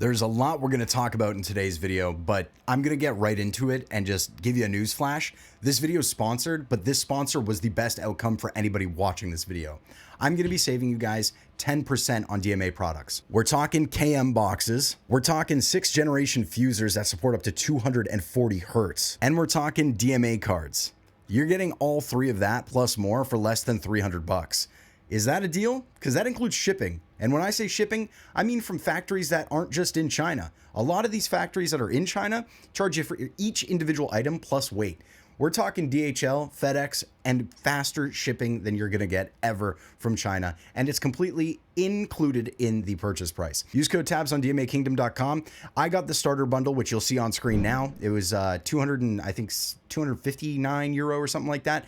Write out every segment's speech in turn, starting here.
There's a lot we're going to talk about in today's video, but I'm going to get right into it and just give you a news flash. This video is sponsored, but this sponsor was the best outcome for anybody watching this video. I'm going to be saving you guys 10% on DMA products. We're talking KM boxes. We're talking 6th generation fusers that support up to 240 Hertz. And we're talking DMA cards. You're getting all three of that plus more for less than 300 bucks. Is that a deal? Because that includes shipping. And when I say shipping, I mean from factories that aren't just in China. A lot of these factories that are in China charge you for each individual item plus weight. We're talking DHL, FedEx, and faster shipping than you're going to get ever from China. And it's completely included in the purchase price. Use code TABS on DMAKingdom.com. I got the starter bundle, which you'll see on screen now. It was 259 euro or something like that.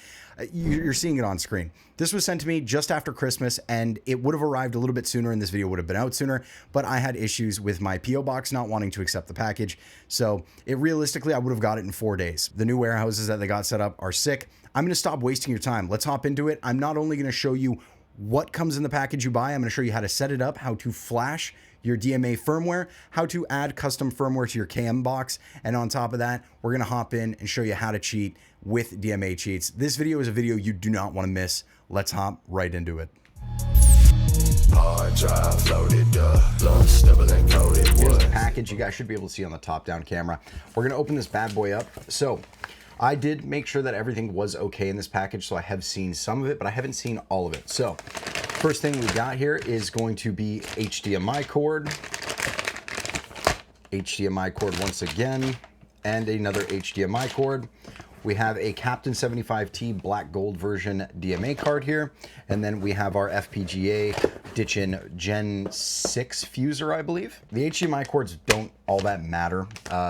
You're seeing it on screen. This was sent to me just after Christmas, and it would have arrived a little bit sooner, and this video would have been out sooner, but I had issues with my PO box not wanting to accept the package. So realistically, I would have got it in 4 days. The new warehouses that they got set up are sick. I'm going to stop wasting your time. Let's hop into it. I'm not only going to show you what comes in the package you buy, I'm going to show you how to set it up, how to flash your DMA firmware, how to add custom firmware to your KM box, and on top of that, we're going to hop in and show you how to cheat with DMA cheats. This video is a video you do not want to miss. Let's hop right into it. Hard drive loaded up, stubble and coated Here's wood. the package. You guys should be able to see on the top-down camera. We're going to open this bad boy up. So I did make sure that everything was okay in this package, so I have seen some of it, but I haven't seen all of it. So first thing we got here is going to be HDMI cord. HDMI cord once again, and another HDMI cord. We have a Captain 75T black gold version DMA card here. And then we have our FPGA Ditchin Gen 6 fuser, I believe. The HDMI cords don't all that matter.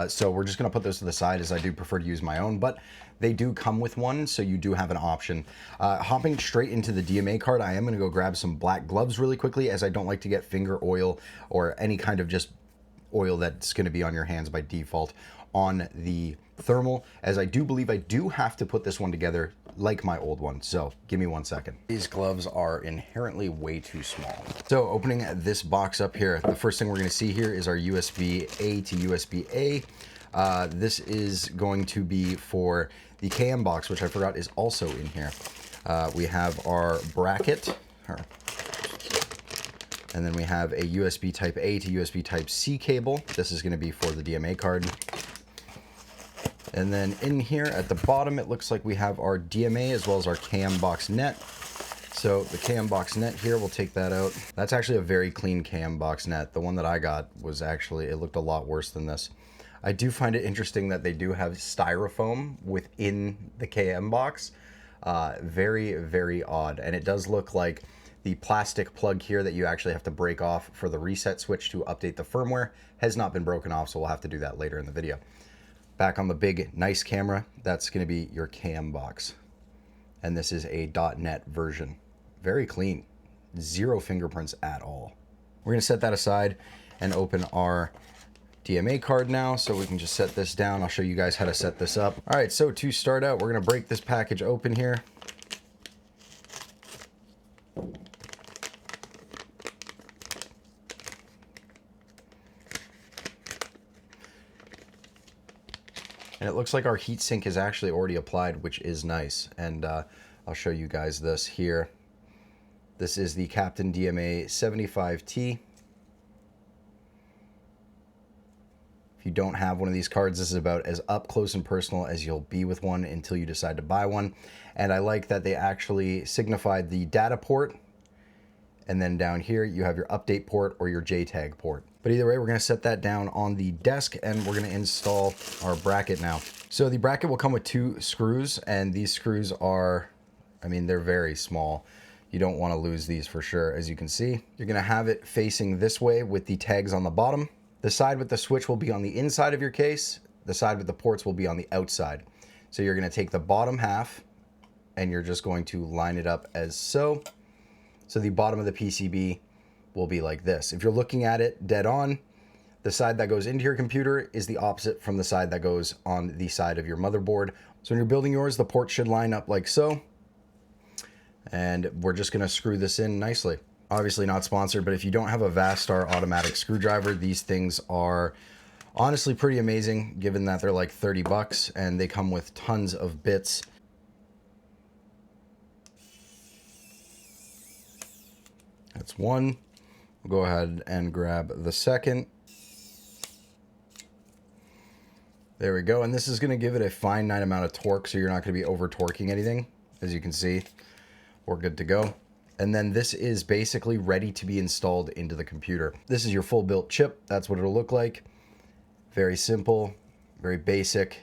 So we're just gonna put those to the side as I do prefer to use my own, but they do come with one, so you do have an option. Hopping straight into the DMA card, I am gonna go grab some black gloves really quickly, as I don't like to get finger oil or any kind of just oil that's gonna be on your hands by default on the thermal, as I do believe I do have to put this one together like my old one. So give me 1 second. These gloves are inherently way too small. So opening this box up here, the first thing we're gonna see here is our USB-A to USB-A. This is going to be for the KM box, which I forgot is also in here. We have our bracket, and then we have a USB type A to USB type C cable. This is gonna be for the DMA card. And then in here at the bottom, it looks like we have our DMA as well as our KM box net. So the KM box net here, we'll take that out. That's actually a very clean KM box net. The one that I got was actually, it looked a lot worse than this. I do find it interesting that they do have styrofoam within the KM box. Very, very odd. And it does look like the plastic plug here that you actually have to break off for the reset switch to update the firmware has not been broken off, so we'll have to do that later in the video. Back on the big, nice camera, that's going to be your KM box. And this is a .NET version. Very clean. Zero fingerprints at all. We're going to set that aside and open our DMA card now, so we can just set this down. I'll show you guys how to set this up. All right, so to start out, we're going to break this package open here. And it looks like our heatsink is actually already applied, which is nice. And I'll show you guys this here. This is the Captain DMA 75T. If you don't have one of these cards, this is about as up close and personal as you'll be with one until you decide to buy one. And I like that they actually signified the data port. And then down here, you have your update port or your JTAG port. But either way, we're gonna set that down on the desk and we're gonna install our bracket now. So the bracket will come with 2 screws, and these screws are, I mean, they're very small. You don't wanna lose these for sure. As you can see, you're gonna have it facing this way with the tags on the bottom. The side with the switch will be on the inside of your case. The side with the ports will be on the outside. So you're gonna take the bottom half and you're just going to line it up as so. So the bottom of the PCB will be like this. If you're looking at it dead on, the side that goes into your computer is the opposite from the side that goes on the side of your motherboard. So when you're building yours, the port should line up like so. And we're just gonna screw this in nicely. Obviously not sponsored, but if you don't have a Vastar automatic screwdriver, these things are honestly pretty amazing, given that they're like 30 bucks and they come with tons of bits. That's one. We'll go ahead and grab the second. There we go. And this is going to give it a finite amount of torque, so you're not going to be over torquing anything. As you can see, we're good to go. And then this is basically ready to be installed into the computer. This is your full built chip. That's what it'll look like. Very simple, very basic.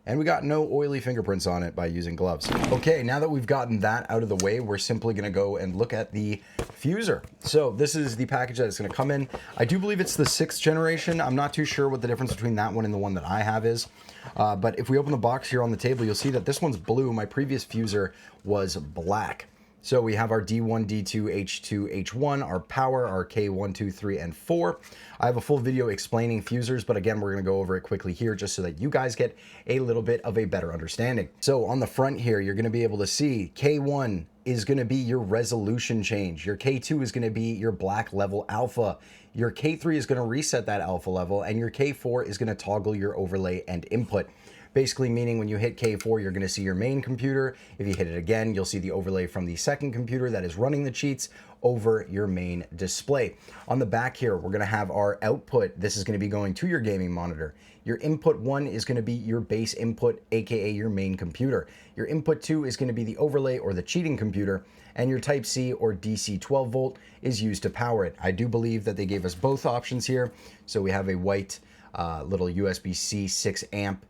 And we got no oily fingerprints on it by using gloves. Okay, now that we've gotten that out of the way, we're simply gonna go and look at the fuser. So this is the package that it's gonna come in. I do believe it's the 6th generation. I'm not too sure what the difference between that one and the one that I have is. But if we open the box here on the table, you'll see that this one's blue. My previous fuser was black. So we have our D1, D2, H2, H1, our power, our K1, 2, 3, and 4. I have a full video explaining fusers, but again, we're gonna go over it quickly here just so that you guys get a little bit of a better understanding. So on the front here, you're gonna be able to see K1 is gonna be your resolution change. Your K2 is gonna be your black level alpha. Your K3 is gonna reset that alpha level, and your K4 is gonna toggle your overlay and input. Basically meaning when you hit K4, you're gonna see your main computer. If you hit it again, you'll see the overlay from the second computer that is running the cheats over your main display. On the back here, we're gonna have our output. This is gonna be going to your gaming monitor. Your input 1 is gonna be your base input, AKA your main computer. Your input 2 is gonna be the overlay or the cheating computer, and your type C or DC 12 volt is used to power it. I do believe that they gave us both options here. So we have a white little USB-C 6 amp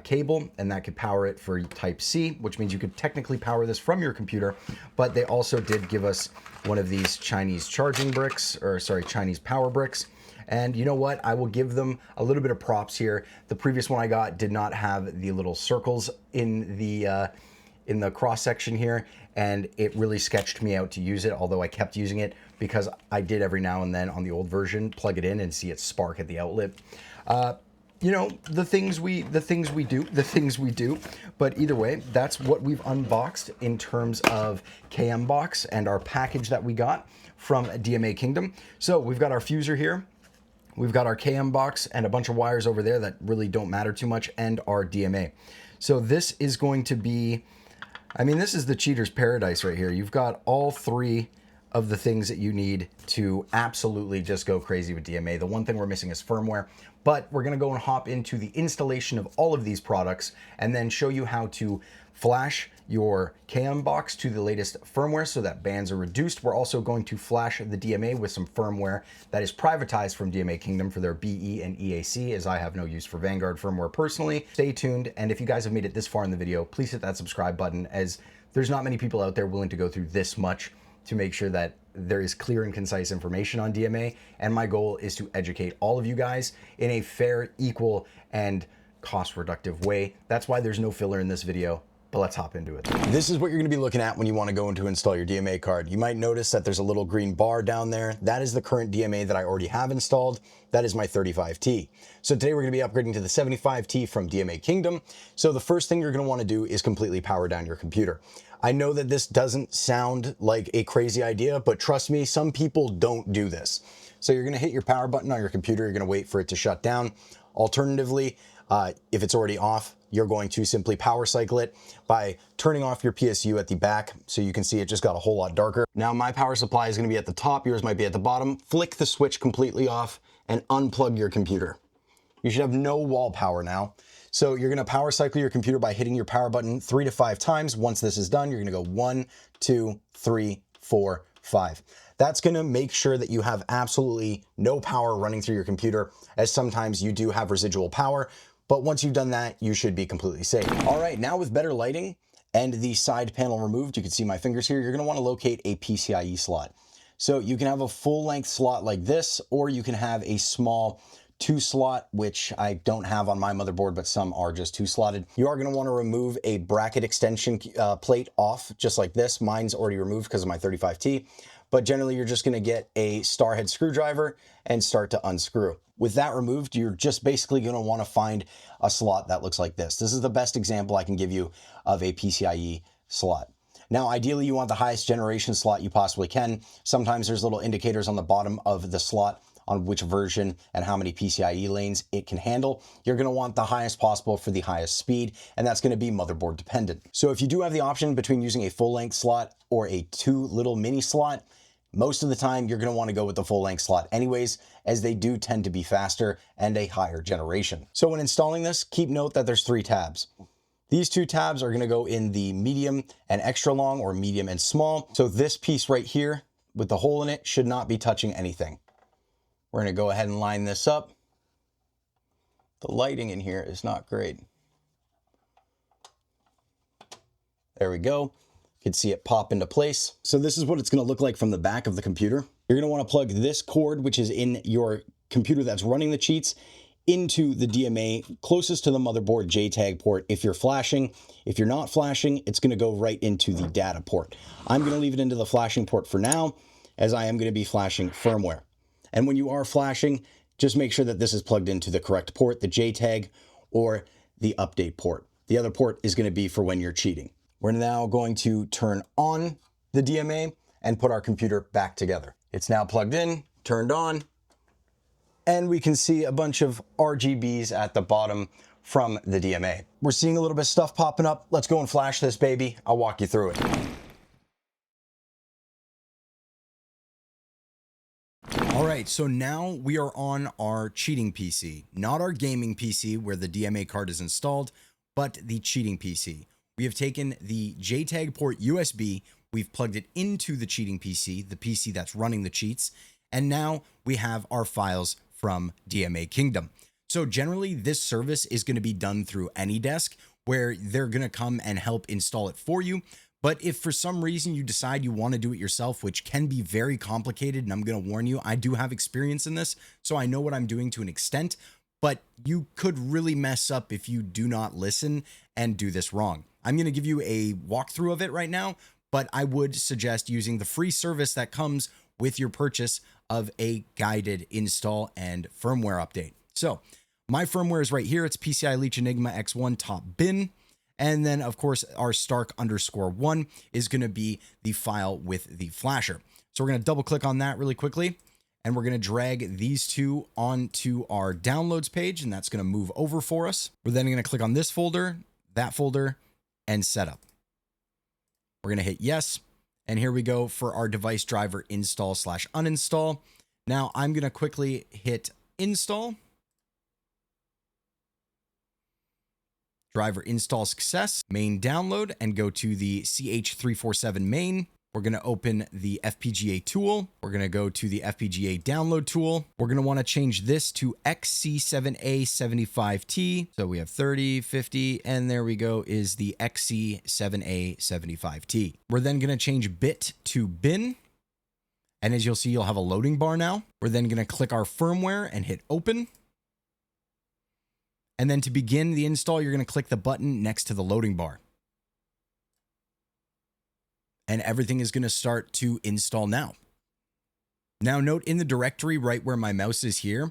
cable, and that could power it for type C, which means you could technically power this from your computer. But they also did give us one of these Chinese charging bricks, or sorry, Chinese power bricks. And you know what? I will give them a little bit of props here. The previous one I got did not have the little circles in the cross section here, and it really sketched me out to use it, although I kept using it because I did every now and then on the old version plug it in and see it spark at the outlet. You know, the things we do. But either way, that's what we've unboxed in terms of KM box and our package that we got from DMA Kingdom. So we've got our fuser here. We've got our KM box and a bunch of wires over there that really don't matter too much, and our DMA. So this is going to be, I mean, this is the cheater's paradise right here. You've got all three of the things that you need to absolutely just go crazy with DMA. The one thing we're missing is firmware, but we're gonna go and hop into the installation of all of these products and then show you how to flash your KM box to the latest firmware so that bands are reduced. We're also going to flash the DMA with some firmware that is privatized from DMA Kingdom for their BE and EAC, as I have no use for Vanguard firmware personally. Stay tuned, and if you guys have made it this far in the video, please hit that subscribe button, as there's not many people out there willing to go through this much to make sure that there is clear and concise information on DMA, and my goal is to educate all of you guys in a fair, equal, and cost-reductive way. That's why there's no filler in this video, but let's hop into it. This is what you're gonna be looking at when you wanna go in to install your DMA card. You might notice that there's a little green bar down there. That is the current DMA that I already have installed. That is my 35T. So today we're gonna be upgrading to the 75T from DMA Kingdom. So the first thing you're gonna wanna do is completely power down your computer. I know that this doesn't sound like a crazy idea, but trust me, some people don't do this. So you're gonna hit your power button on your computer, you're gonna wait for it to shut down. Alternatively, if it's already off, you're going to simply power cycle it by turning off your PSU at the back, so you can see it just got a whole lot darker. Now my power supply is gonna be at the top, yours might be at the bottom. Flick the switch completely off and unplug your computer. You should have no wall power now. So you're gonna power cycle your computer by hitting your power button 3 to 5 times. Once this is done, you're gonna go 1, 2, 3, 4, 5. That's gonna make sure that you have absolutely no power running through your computer, as sometimes you do have residual power, but once you've done that, you should be completely safe. All right, now with better lighting and the side panel removed, you can see my fingers here, you're gonna wanna locate a PCIe slot. So you can have a full length slot like this, or you can have a small 2 slot, which I don't have on my motherboard, but some are just 2 slotted. You are going to want to remove a bracket extension plate off just like this. Mine's already removed because of my 35T, but generally you're just going to get a star head screwdriver and start to unscrew. With that removed, you're just basically going to want to find a slot that looks like this. This is the best example I can give you of a PCIe slot. Now, ideally, you want the highest generation slot you possibly can. Sometimes there's little indicators on the bottom of the slot on which version and how many PCIe lanes it can handle. You're going to want the highest possible for the highest speed, and that's going to be motherboard dependent. So if you do have the option between using a full-length slot or a 2 little mini slot, most of the time you're going to want to go with the full-length slot anyways, as they do tend to be faster and a higher generation. So when installing this, keep note that there's 3 tabs. These 2 tabs are going to go in the medium and extra long, or medium and small. So this piece right here with the hole in it should not be touching anything. We're going to go ahead and line this up. The lighting in here is not great. There we go. You can see it pop into place. So this is what it's going to look like from the back of the computer. You're going to want to plug this cord, which is in your computer that's running the cheats, into the DMA closest to the motherboard JTAG port if you're flashing. If you're not flashing, it's going to go right into the data port. I'm going to leave it into the flashing port for now, as I am going to be flashing firmware. And when you are flashing, just make sure that this is plugged into the correct port, the JTAG or the update port. The other port is going to be for when you're cheating. We're now going to turn on the DMA and put our computer back together. It's now plugged in, turned on, and we can see a bunch of RGBs at the bottom from the DMA. We're seeing a little bit of stuff popping up. Let's go and flash this baby. I'll walk you through it. All right, so now we are on our cheating PC, not our gaming PC where the DMA card is installed, but the cheating PC. We have taken the JTAG port USB, we've plugged it into the cheating PC, the PC that's running the cheats, and now we have our files from DMA Kingdom. So generally, this service is going to be done through AnyDesk, where they're going to come and help install it for you. But if for some reason you decide you want to do it yourself, which can be very complicated, and I'm going to warn you, I do have experience in this, so I know what I'm doing to an extent, but you could really mess up if you do not listen and do this wrong. I'm going to give you a walkthrough of it right now, but I would suggest using the free service that comes with your purchase of a guided install and firmware update. So my firmware is right here. It's PCI Leech Enigma X1 top bin. And then, of course, our Stark_1 is going to be the file with the flasher. So we're going to double click on that really quickly, and we're going to drag these two onto our downloads page, and that's going to move over for us. We're then going to click on this folder, that folder, and setup. We're going to hit yes, and here we go for our device driver install/uninstall. Now I'm going to quickly hit install. Driver install success, main download, and go to the CH347 main. We're going to open the FPGA tool. We're going to go to the FPGA download tool. We're going to want to change this to XC7A75T. So we have 30, 50, and there we go is the XC7A75T. We're then going to change bit to bin. And as you'll see, you'll have a loading bar now. We're then going to click our firmware and hit open. And then to begin the install, you're going to click the button next to the loading bar. And everything is going to start to install now. Now note in the directory right where my mouse is here,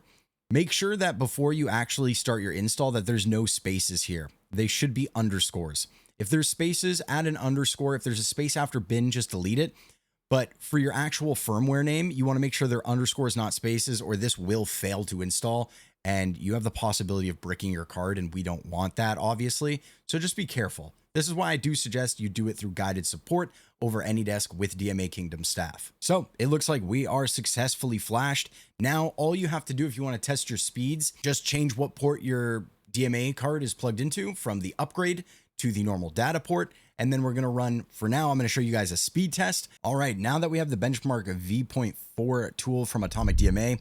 make sure that before you actually start your install that there's no spaces here. They should be underscores. If there's spaces, add an underscore. If there's a space after bin, just delete it. But for your actual firmware name, you want to make sure they're underscores, not spaces, or this will fail to install. And you have the possibility of bricking your card, and we don't want that, obviously. So just be careful. This is why I do suggest you do it through guided support over AnyDesk with DMA Kingdom staff. So it looks like we are successfully flashed. Now, all you have to do if you want to test your speeds, just change what port your DMA card is plugged into from the upgrade to the normal data port. And then we're going to run, for now, I'm going to show you guys a speed test. All right, now that we have the benchmark v.4 tool from Atomic DMA,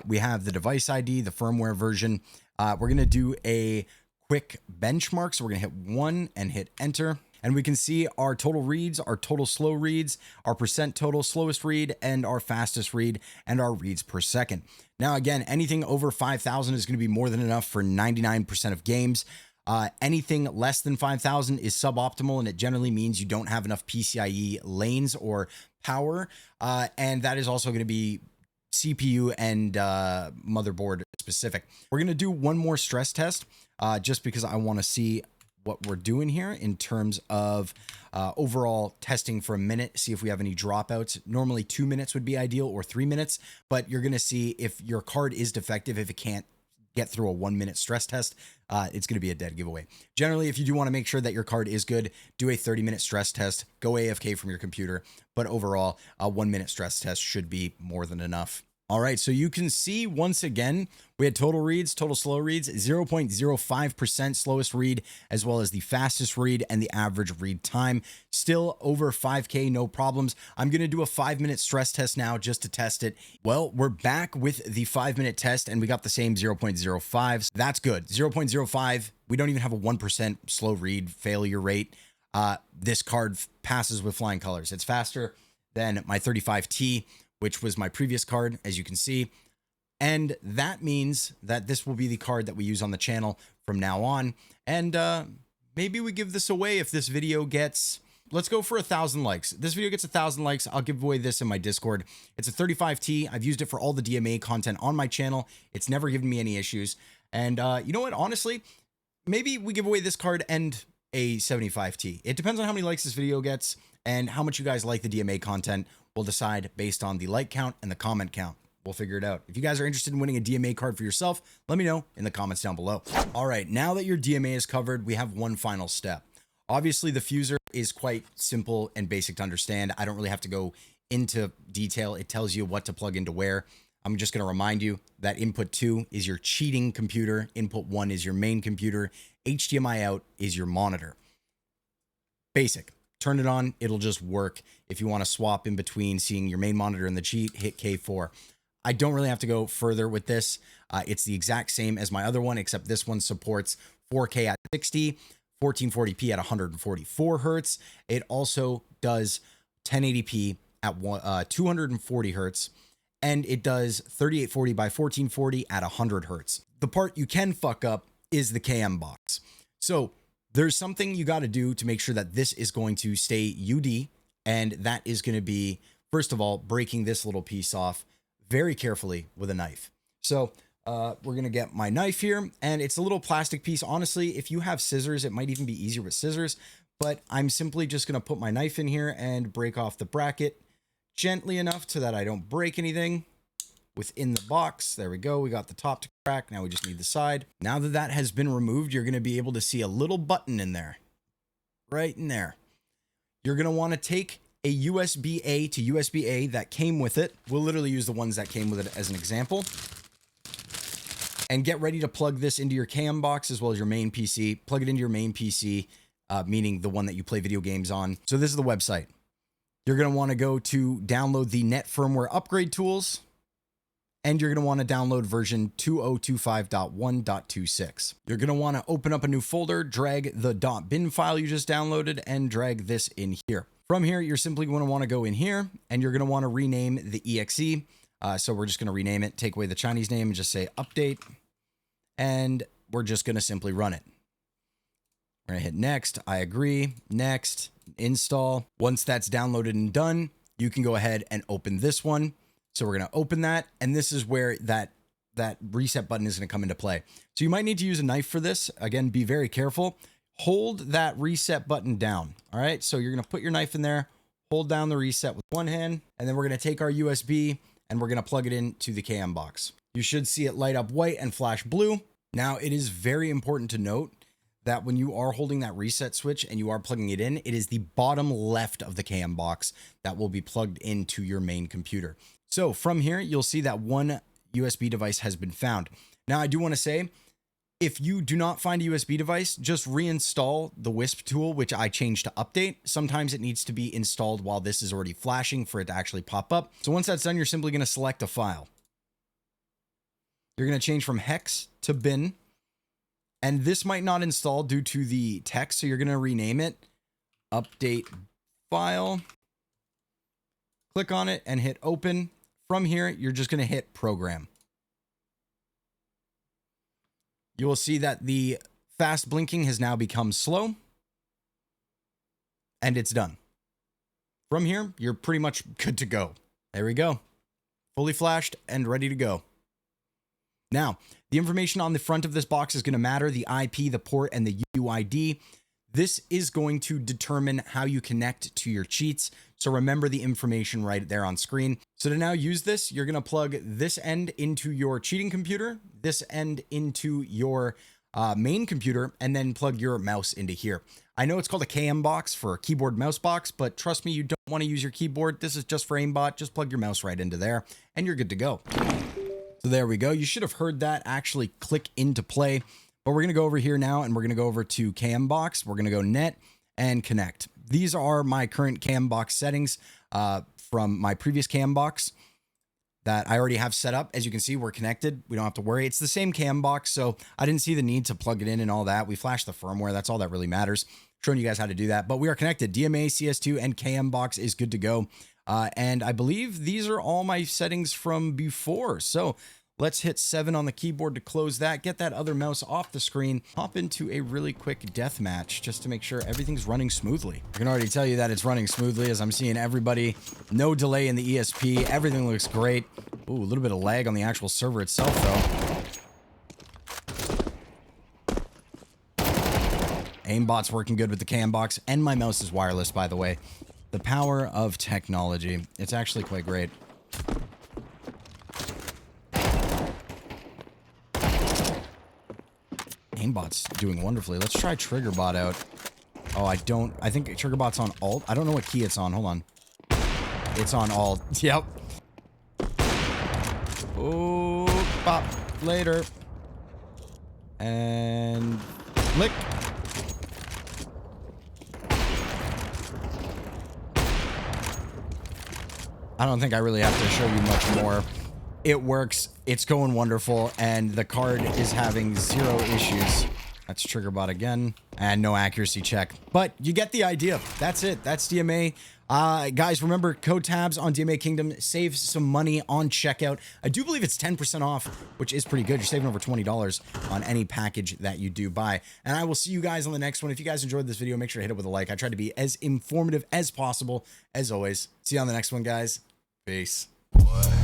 we have the device ID, the firmware version. We're going to do a quick benchmark. So we're going to hit 1 and hit enter. And we can see our total reads, our total slow reads, our percent total slowest read, and our fastest read, and our reads per second. Now, again, anything over 5,000 is going to be more than enough for 99% of games. Anything less than 5,000 is suboptimal, and it generally means you don't have enough PCIe lanes or power. And that is also going to be CPU and motherboard specific. We're going to do one more stress test just because I want to see what we're doing here in terms of overall testing for a minute, see if we have any dropouts. Normally 2 minutes would be ideal, or 3 minutes, but you're going to see if your card is defective, if it can't get through a 1 minute stress test, it's going to be a dead giveaway. Generally, if you do want to make sure that your card is good, do a 30-minute stress test, go AFK from your computer, but overall, a 1 minute stress test should be more than enough. All right, so you can see once again, we had total reads, total slow reads, 0.05% slowest read, as well as the fastest read and the average read time. Still over 5K, no problems. I'm going to do a 5-minute stress test now just to test it. Well, we're back with the 5-minute test, and we got the same 0.05s. That's good. 0.05. We don't even have a 1% slow read failure rate. This card passes with flying colors. It's faster than my 35T, which was my previous card, as you can see. And that means that this will be the card that we use on the channel from now on. And maybe we give this away if this video gets, let's go for 1,000 likes. This video gets 1,000 likes. I'll give away this in my Discord. It's a 35T. I've used it for all the DMA content on my channel. It's never given me any issues. And you know what? Honestly, maybe we give away this card and a 75T. It depends on how many likes this video gets and how much you guys like the DMA content. We'll decide based on the like count and the comment count. We'll figure it out. If you guys are interested in winning a DMA card for yourself, let me know in the comments down below. All right, now that your DMA is covered, we have one final step. Obviously, the fuser is quite simple and basic to understand. I don't really have to go into detail. It tells you what to plug into where. I'm just going to remind you that input 2 is your cheating computer. Input 1 is your main computer. HDMI out is your monitor. Basic. Turn it on, it'll just work. If you want to swap in between seeing your main monitor and the cheat, hit K4. I don't really have to go further with this. It's the exact same as my other one, except this one supports 4K at 60, 1440p at 144 hertz. It also does 1080p at 240 hertz, and it does 3840 by 1440 at 100 hertz. The part you can fuck up is the KM box. So there's something you got to do to make sure that this is going to stay UD, and that is going to be, first of all, breaking this little piece off very carefully with a knife. So we're going to get my knife here, and it's a little plastic piece. Honestly, if you have scissors, it might even be easier with scissors, but I'm simply just going to put my knife in here and break off the bracket gently enough so that I don't break anything within the box. There we go. We got the top to crack. Now we just need the side. Now that that has been removed, you're going to be able to see a little button in there, right in there. You're going to want to take a USB-A to USB-A that came with it. We'll literally use the ones that came with it as an example, and get ready to plug this into your CAM box as well as your main PC. Plug it into your main PC, meaning the one that you play video games on. So this is the website. You're going to want to go to download the net firmware upgrade tools, and you're going to want to download version 2025.1.26. You're going to want to open up a new folder, drag the .bin file you just downloaded, and drag this in here. From here, you're simply going to want to go in here, and you're going to want to rename the exe. So we're just going to rename it, take away the Chinese name, and just say update, and we're just going to simply run it. We're going to hit next, I agree, next, install. Once that's downloaded and done, you can go ahead and open this one. So we're going to open that, and this is where that reset button is going to come into play. So you might need to use a knife for this. Again, be very careful. Hold that reset button down. All right, so you're going to put your knife in there, hold down the reset with one hand, and then we're going to take our USB and we're going to plug it into the KM box. You should see it light up white and flash blue. Now, it is very important to note that when you are holding that reset switch and you are plugging it in, it is the bottom left of the KM box that will be plugged into your main computer. So from here, you'll see that one USB device has been found. Now, I do want to say, if you do not find a USB device, just reinstall the Wisp tool, which I changed to update. Sometimes it needs to be installed while this is already flashing for it to actually pop up. So once that's done, you're simply going to select a file. You're going to change from hex to bin. And this might not install due to the text, so you're going to rename it update file. Click on it and hit open. From here, you're just going to hit program. You will see that the fast blinking has now become slow, and it's done. From here, you're pretty much good to go. There we go. Fully flashed and ready to go. Now, the information on the front of this box is going to matter: the IP, the port, and the UID. This is going to determine how you connect to your cheats. So remember the information right there on screen. So to now use this, you're going to plug this end into your cheating computer, this end into your main computer, and then plug your mouse into here. I know it's called a KM box for a keyboard mouse box, but trust me, you don't want to use your keyboard. This is just for aimbot. Just plug your mouse right into there and you're good to go. So there we go. You should have heard that actually click into play. But we're going to go over here now and we're going to go over to cam box. We're going to go net and connect. These are my current cam box settings from my previous cam box that I already have set up. As you can see, we're connected. We don't have to worry. It's the same cam box, so I didn't see the need to plug it in and all that. We flashed the firmware. That's all that really matters. Showing you guys how to do that. But we are connected. DMA, CS2, and cam box is good to go. And I believe these are all my settings from before. So let's hit 7 on the keyboard to close that, get that other mouse off the screen, hop into a really quick death match just to make sure everything's running smoothly. I can already tell you that it's running smoothly as I'm seeing everybody. No delay in the ESP. Everything looks great. Ooh, a little bit of lag on the actual server itself, though. Aimbot's working good with the cam box, and my mouse is wireless, by the way. The power of technology. It's actually quite great. Aimbot's doing wonderfully. Let's try TriggerBot out. Oh, I think TriggerBot's on alt. I don't know what key it's on. Hold on. It's on alt. Yep. Oh, pop. Later. And flick. I don't think I really have to show you much more. It works, it's going wonderful, and the card is having 0 issues. That's TriggerBot again, and no accuracy check. But you get the idea. That's it. That's DMA. Guys, remember, code TABS on DMA Kingdom saves some money on checkout. I do believe it's 10% off, which is pretty good. You're saving over $20 on any package that you do buy. And I will see you guys on the next one. If you guys enjoyed this video, make sure to hit it with a like. I tried to be as informative as possible, as always. See you on the next one, guys. Peace. What?